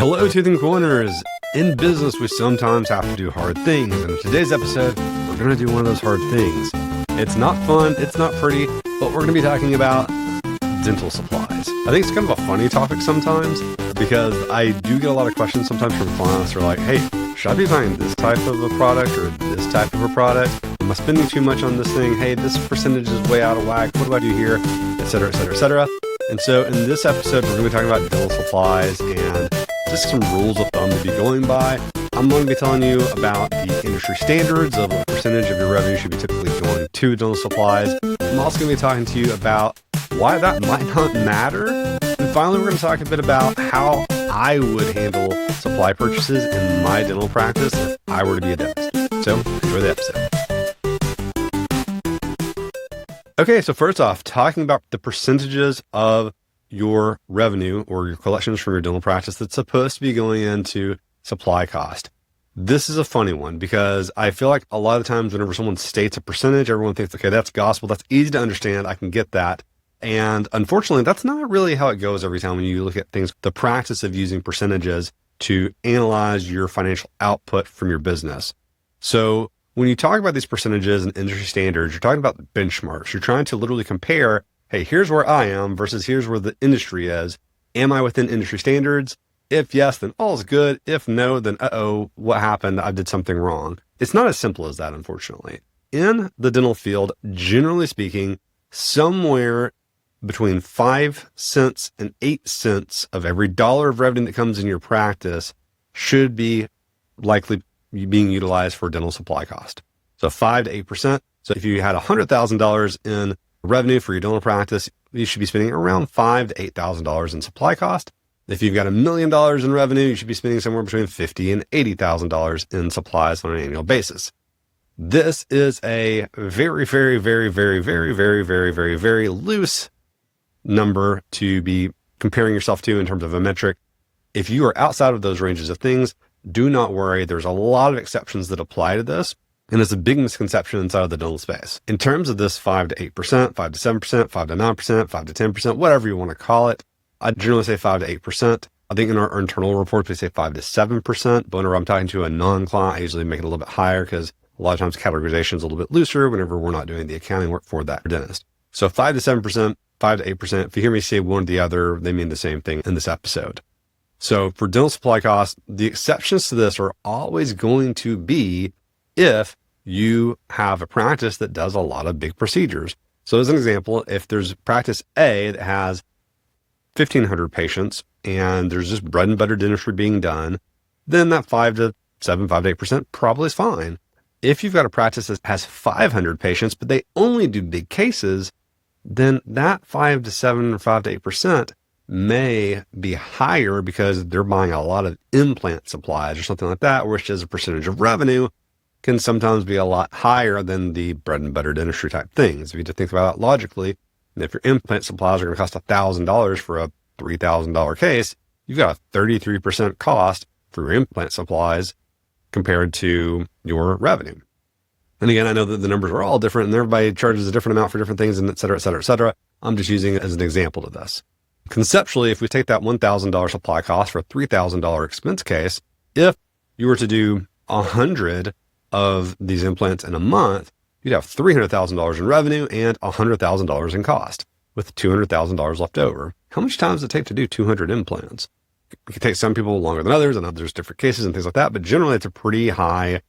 Hello, Tooth and Corners. In business, we sometimes have to do hard things. And in today's episode, we're going to do one of those hard things. It's not fun, it's not pretty, but we're going to be talking about dental supplies. I think it's kind of a funny topic sometimes because I do get a lot of questions sometimes from clients who are like, hey, should I be buying this type of a product or this type of a product? Am I spending too much on this thing? Hey, this percentage is way out of whack. What do I do here? Et cetera, et cetera, et cetera. And so in this episode, we're going to be talking about dental supplies and just some rules of thumb to be going by. I'm going to be telling you about the industry standards of what percentage of your revenue should be typically going to dental supplies. I'm also going to be talking to you about why that might not matter. And finally, we're going to talk a bit about how I would handle supply purchases in my dental practice if I were to be a dentist. So enjoy the episode. Okay, so first off, talking about the percentages of your revenue or your collections from your dental practice that's supposed to be going into supply cost. This is a funny one because I feel like a lot of times whenever someone states a percentage, everyone thinks, okay, that's gospel. That's easy to understand. I can get that. And unfortunately, that's not really how it goes every time when you look at things. The practice of using percentages to analyze your financial output from your business. So when you talk about these percentages and industry standards, you're talking about benchmarks. You're trying to literally compare, hey, here's where I am versus here's where the industry is. Am I within industry standards? If yes, then all is good. If no, then uh-oh, what happened? I did something wrong. It's not as simple as that, unfortunately. In the dental field, generally speaking, somewhere between 5 cents and 8 cents of every dollar of revenue that comes in your practice should be likely being utilized for dental supply cost. So 5 to 8%. So if you had $100,000 in revenue for your dental practice, you should be spending around $5,000 to $8,000 in supply cost. If you've got $1 million in revenue, you should be spending somewhere between $50,000 and $80,000 in supplies on an annual basis. This is a very, very, very, very, very, very, very, very, very loose number to be comparing yourself to in terms of a metric. If you are outside of those ranges of things, do not worry. There's a lot of exceptions that apply to this. And it's a big misconception inside of the dental space. In terms of this 5 to 8%, 5 to 7%, 5 to 9%, 5 to 10%, whatever you want to call it, I generally say 5 to 8%. I think in our internal reports, we say 5 to 7%. But whenever I'm talking to a non-client, I usually make it a little bit higher because a lot of times categorization is a little bit looser whenever we're not doing the accounting work for that dentist. So 5 to 7%, 5 to 8%. If you hear me say one or the other, they mean the same thing in this episode. So for dental supply costs, the exceptions to this are always going to be if you have a practice that does a lot of big procedures. So as an example, if there's practice A that has 1,500 patients and there's just bread and butter dentistry being done, then that 5 to 7, 5 to 8% probably is fine. If you've got a practice that has 500 patients, but they only do big cases, then that 5 to 7 or 5 to 8% may be higher because they're buying a lot of implant supplies or something like that, which as a percentage of revenue can sometimes be a lot higher than the bread and butter dentistry type things. If you just think about it logically, if your implant supplies are going to cost $1,000 for a $3,000 case, you've got a 33% cost for your implant supplies compared to your revenue. And again, I know that the numbers are all different and everybody charges a different amount for different things and et cetera, et cetera, et cetera. I'm just using it as an example to this. Conceptually, if we take that $1,000 supply cost for a $3,000 expense case, if you were to do 100 of these implants in a month, you'd have $300,000 in revenue and $100,000 in cost with $200,000 left over. How much time does it take to do 200 implants? It can take some people longer than others, and there's different cases and things like that, but generally it's a pretty high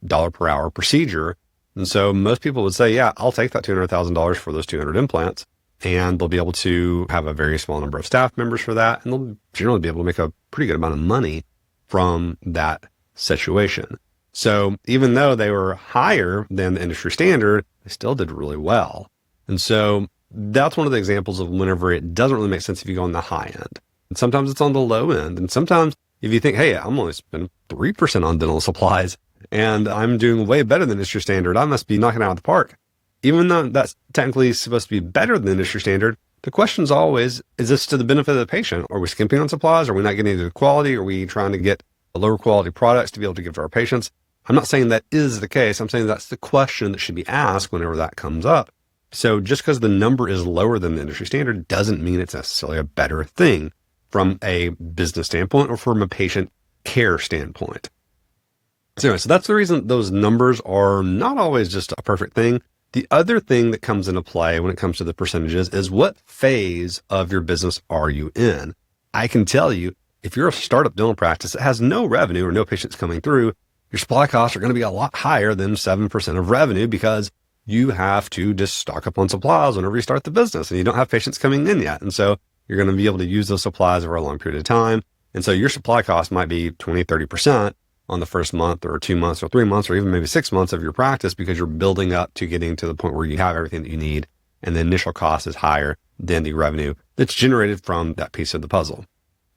dollar per hour procedure. And so most people would say, yeah, I'll take that $200,000 for those 200 implants. And they'll be able to have a very small number of staff members for that. And they'll generally be able to make a pretty good amount of money from that situation. So even though they were higher than the industry standard, they still did really well. And so that's one of the examples of whenever it doesn't really make sense if you go on the high end. And sometimes it's on the low end. And sometimes if you think, hey, I'm only spending 3% on dental supplies and I'm doing way better than industry standard, I must be knocking it out of the park. Even though that's technically supposed to be better than industry standard, the question is always, is this to the benefit of the patient? Are we skimping on supplies? Are we not getting the quality? Are we trying to get lower quality products to be able to give to our patients? I'm not saying that is the case. I'm saying that's the question that should be asked whenever that comes up. So just because the number is lower than the industry standard doesn't mean it's necessarily a better thing. from a business standpoint or from a patient care standpoint. So anyway, so that's the reason those numbers are not always just a perfect thing. The other thing that comes into play when it comes to the percentages is what phase of your business are you in? I can tell you, if you're a startup dental practice that has no revenue or no patients coming through, your supply costs are going to be a lot higher than 7% of revenue because you have to just stock up on supplies whenever you start the business and you don't have patients coming in yet. And so you're going to be able to use those supplies over a long period of time. And so your supply cost might be 20, 30% on the first month or 2 months or 3 months or even maybe 6 months of your practice because you're building up to getting to the point where you have everything that you need. And the initial cost is higher than the revenue that's generated from that piece of the puzzle.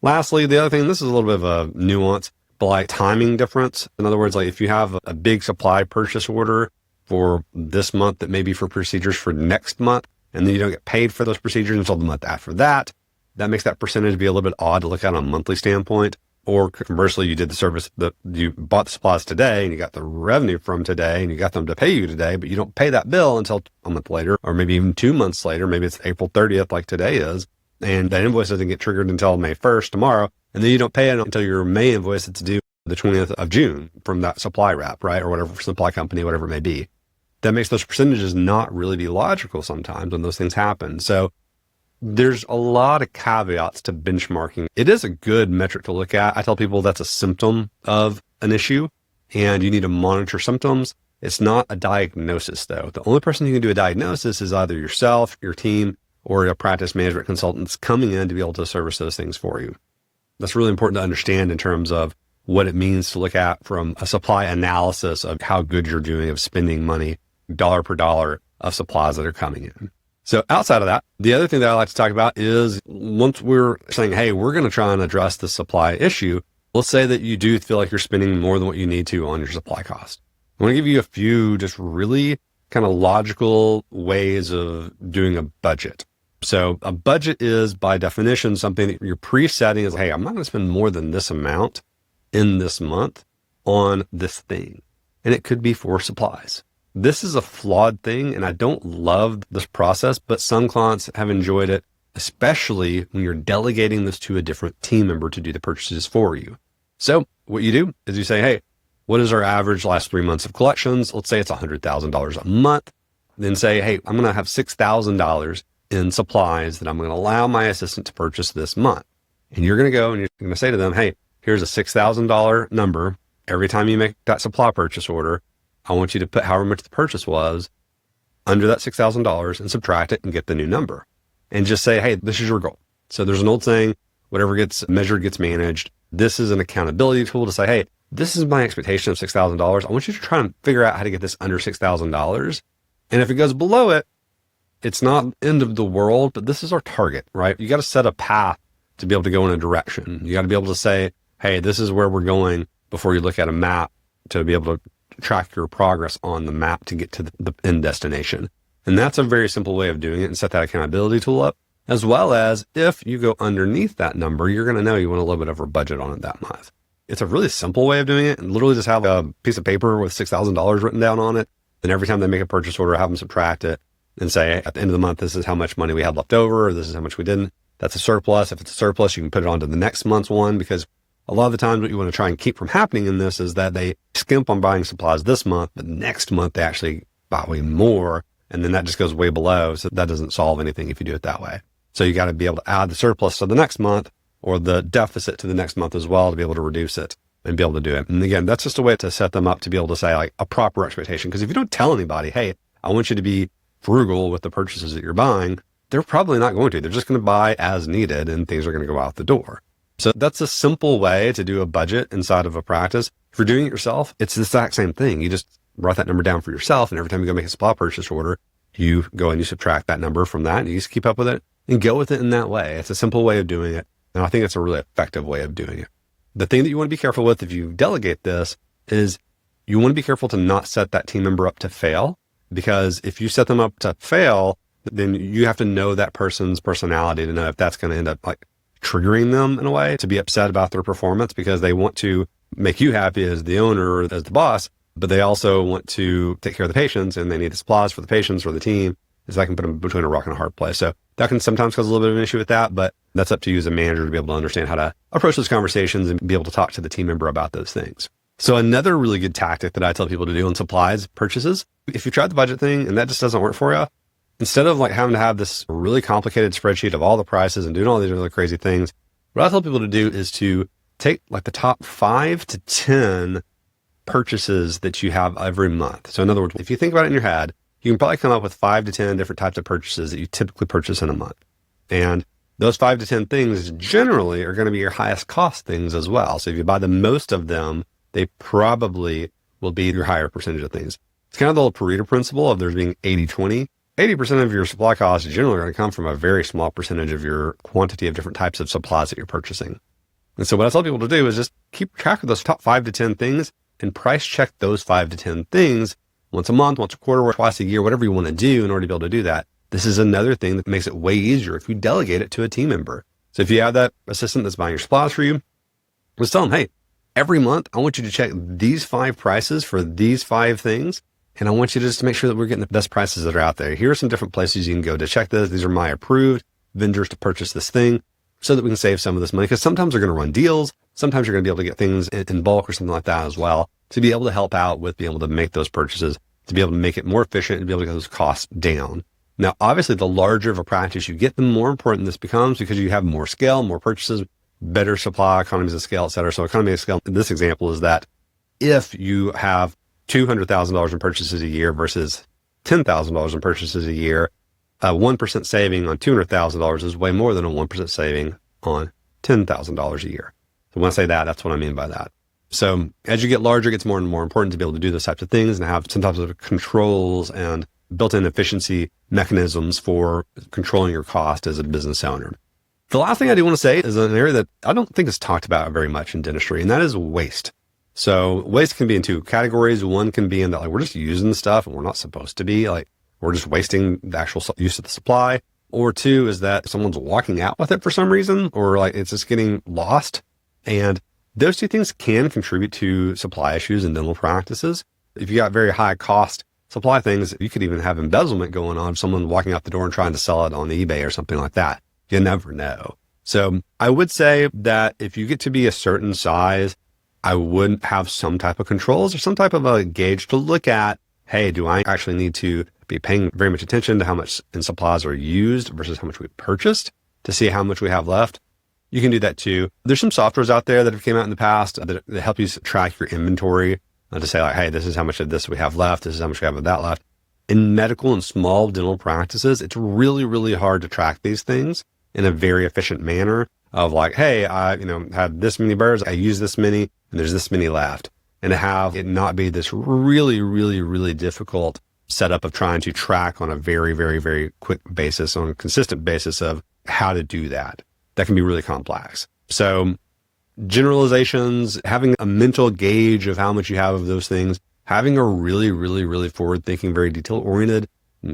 Lastly, the other thing, this is a little bit of a nuance, but like timing difference. In other words, like if you have a big supply purchase order for this month that may be for procedures for next month, and then you don't get paid for those procedures until the month after that, that makes that percentage be a little bit odd to look at on a monthly standpoint. Or conversely, you did the service that you bought the supplies today and you got the revenue from today and you got them to pay you today, but you don't pay that bill until a month later, or maybe even 2 months later. Maybe it's April 30th, like today is. And that invoice doesn't get triggered until May 1st tomorrow. And then you don't pay it until your May invoice that's due the 20th of June from that supply rep, right? Or whatever supply company, whatever it may be. That makes those percentages not really be logical sometimes when those things happen. So there's a lot of caveats to benchmarking. It is a good metric to look at. I tell people that's a symptom of an issue and you need to monitor symptoms. It's not a diagnosis though. The only person who can do a diagnosis is either yourself, your team, or a practice management consultant that's coming in to be able to service those things for you. That's really important to understand in terms of what it means to look at from a supply analysis of how good you're doing of spending money dollar per dollar of supplies that are coming in. So outside of that, the other thing that I like to talk about is once we're saying, hey, we're going to try and address the supply issue, let's say that you do feel like you're spending more than what you need to on your supply cost. I want to give you a few just really kind of logical ways of doing a budget. So a budget is by definition something that you're presetting as, hey, I'm not going to spend more than this amount in this month on this thing. And it could be for supplies. This is a flawed thing, and I don't love this process, but some clients have enjoyed it, especially when you're delegating this to a different team member to do the purchases for you. So what you do is you say, hey, what is our average last 3 months of collections? Let's say it's $100,000 a month. Then say, hey, I'm going to have $6,000 in supplies that I'm going to allow my assistant to purchase this month. And you're going to go and you're going to say to them, hey, here's a $6,000 number. Every time you make that supply purchase order, I want you to put however much the purchase was under that $6,000 and subtract it and get the new number. And just say, hey, this is your goal. So there's an old saying, whatever gets measured gets managed. This is an accountability tool to say, hey, this is my expectation of $6,000. I want you to try and figure out how to get this under $6,000. And if it goes below it, it's not end of the world, but this is our target, right? You got to set a path to be able to go in a direction. You got to be able to say, hey, this is where we're going before you look at a map to be able to track your progress on the map to get to the end destination. And that's a very simple way of doing it and set that accountability tool up, as well as if you go underneath that number, you're going to know you went a little bit over budget on it that month. It's a really simple way of doing it and literally just have a piece of paper with $6,000 written down on it. And every time they make a purchase order, have them subtract it and say, at the end of the month, this is how much money we had left over, or this is how much we didn't. That's a surplus. If it's a surplus, you can put it onto the next month's one, because a lot of the times what you want to try and keep from happening in this is that they skimp on buying supplies this month, but next month they actually buy way more. And then that just goes way below. So that doesn't solve anything if you do it that way. So you got to be able to add the surplus to the next month or the deficit to the next month as well to be able to reduce it and be able to do it. And again, that's just a way to set them up to be able to say like a proper expectation. Because if you don't tell anybody, hey, I want you to be frugal with the purchases that you're buying, they're probably not going to. They're just going to buy as needed and things are going to go out the door. So that's a simple way to do a budget inside of a practice. If you're doing it yourself, it's the exact same thing. You just write that number down for yourself. And every time you go make a supply purchase order, you go and you subtract that number from that and you just keep up with it and go with it in that way. It's a simple way of doing it. And I think it's a really effective way of doing it. The thing that you want to be careful with if you delegate this is you want to be careful to not set that team member up to fail, because if you set them up to fail, then you have to know that person's personality to know if that's going to end up like triggering them in a way to be upset about their performance, because they want to make you happy as the owner or as the boss, but they also want to take care of the patients and they need the supplies for the patients or the team. is that can put them between a rock and a hard place. So that can sometimes cause a little bit of an issue with that, but that's up to you as a manager to be able to understand how to approach those conversations and be able to talk to the team member about those things. So another really good tactic that I tell people to do on supplies purchases, if you tried the budget thing and that just doesn't work for you, instead of like having to have this really complicated spreadsheet of all the prices and doing all these really crazy things, what I tell people to do is to take like the top 5 to 10 purchases that you have every month. So in other words, if you think about it in your head, you can probably come up with 5 to 10 different types of purchases that you typically purchase in a month. And those 5 to 10 things generally are going to be your highest cost things as well. So if you buy the most of them, they probably will be your higher percentage of things. It's kind of the old Pareto principle of there being 80-20. 80% of your supply costs generally are going to come from a very small percentage of your quantity of different types of supplies that you're purchasing. And so what I tell people to do is just keep track of those top 5 to 10 things and price check those 5 to 10 things once a month, once a quarter, or twice a year, whatever you want to do in order to be able to do that. This is another thing that makes it way easier if you delegate it to a team member. So if you have that assistant that's buying your supplies for you, just tell them, hey, every month, I want you to check these 5 prices for these 5 things. And I want you to just make sure that we're getting the best prices that are out there. Here are some different places you can go to check this. These are my approved vendors to purchase this thing so that we can save some of this money. Because sometimes they're going to run deals. Sometimes you're going to be able to get things in bulk or something like that as well, to be able to help out with being able to make those purchases, to be able to make it more efficient and be able to get those costs down. Now, obviously, the larger of a practice you get, the more important this becomes because you have more scale, more purchases, better supply, economies of scale, et cetera. So economy of scale in this example is that if you have $200,000 in purchases a year versus $10,000 in purchases a year, a 1% saving on $200,000 is way more than a 1% saving on $10,000 a year. So when I say that, that's what I mean by that. So as you get larger, it gets more and more important to be able to do those types of things and have some types of controls and built-in efficiency mechanisms for controlling your cost as a business owner. The last thing I do want to say is an area that I don't think is talked about very much in dentistry, and that is waste. So waste can be in 2 categories. One can be in that like we're just using the stuff and we're not supposed to be, like we're just wasting the actual use of the supply. Or 2 is that someone's walking out with it for some reason, or like it's just getting lost. And those 2 things can contribute to supply issues in dental practices. If you got very high cost supply things, you could even have embezzlement going on, someone walking out the door and trying to sell it on eBay or something like that. You never know. So I would say that if you get to be a certain size, I would have some type of controls or some type of a gauge to look at, hey, do I actually need to be paying very much attention to how much in supplies are used versus how much we purchased to see how much we have left? You can do that too. There's some softwares out there that have came out in the past that help you track your inventory to say like, hey, this is how much of this we have left. This is how much we have of that left. In medical and small dental practices, it's really, really hard to track these things in a very efficient manner of like, hey, I had this many burrs, I use this many, and there's this many left. And to have it not be this really, really, really difficult setup of trying to track on a very, very, very quick basis, on a consistent basis of how to do that. That can be really complex. So generalizations, having a mental gauge of how much you have of those things, having a really, really, really forward-thinking, very detail-oriented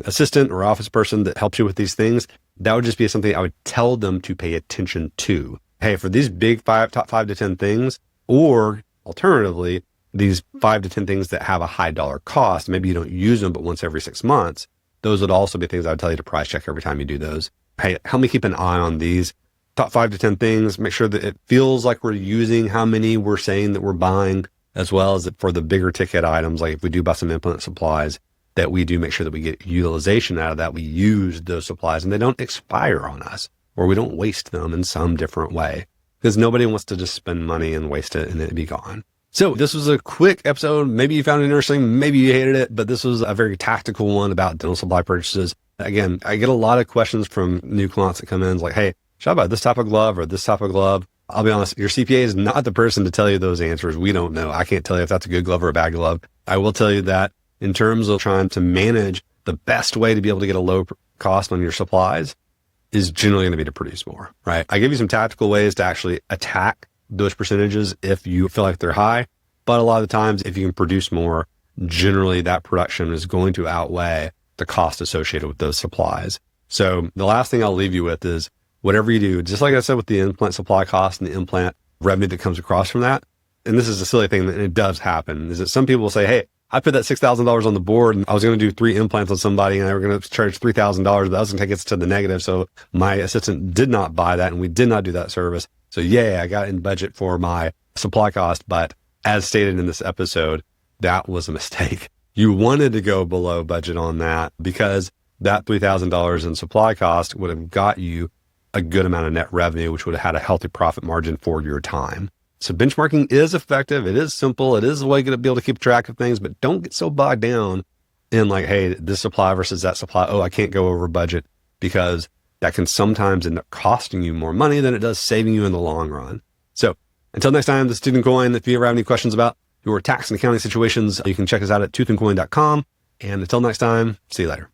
assistant or office person that helps you with these things, that would just be something I would tell them to pay attention to. Hey, for these big top 5 to 10 things, or alternatively, these 5 to 10 things that have a high dollar cost, maybe you don't use them, but once every 6 months, those would also be things I would tell you to price check every time you do those. Hey, help me keep an eye on these top 5 to 10 things, make sure that it feels like we're using how many we're saying that we're buying, as well as for the bigger ticket items, like if we do buy some implant supplies, that we do make sure that we get utilization out of that. We use those supplies and they don't expire on us, or we don't waste them in some different way, because nobody wants to just spend money and waste it and it be gone. So this was a quick episode. Maybe you found it interesting. Maybe you hated it, but this was a very tactical one about dental supply purchases. Again, I get a lot of questions from new clients that come in like, hey, should I buy this type of glove or this type of glove? I'll be honest, your CPA is not the person to tell you those answers. We don't know. I can't tell you if that's a good glove or a bad glove. I will tell you that in terms of trying to manage, the best way to be able to get a low cost on your supplies is generally going to be to produce more, right? I give you some tactical ways to actually attack those percentages if you feel like they're high. But a lot of the times, if you can produce more, generally that production is going to outweigh the cost associated with those supplies. So the last thing I'll leave you with is whatever you do, just like I said with the implant supply cost and the implant revenue that comes across from that, and this is a silly thing that it does happen, is that some people will say, hey, I put that $6,000 on the board and I was going to do 3 implants on somebody and they were going to charge $3,000, but that was going to take us to the negative. So my assistant did not buy that and we did not do that service. So yeah, I got in budget for my supply cost, but as stated in this episode, that was a mistake. You wanted to go below budget on that because that $3,000 in supply cost would have got you a good amount of net revenue, which would have had a healthy profit margin for your time. So benchmarking is effective. It is simple. It is a way to be able to keep track of things, but don't get so bogged down in like, hey, this supply versus that supply. Oh, I can't go over budget, because that can sometimes end up costing you more money than it does saving you in the long run. So until next time, the Student Coin. If you ever have any questions about your tax and accounting situations, you can check us out at toothandcoin.com. And until next time, see you later.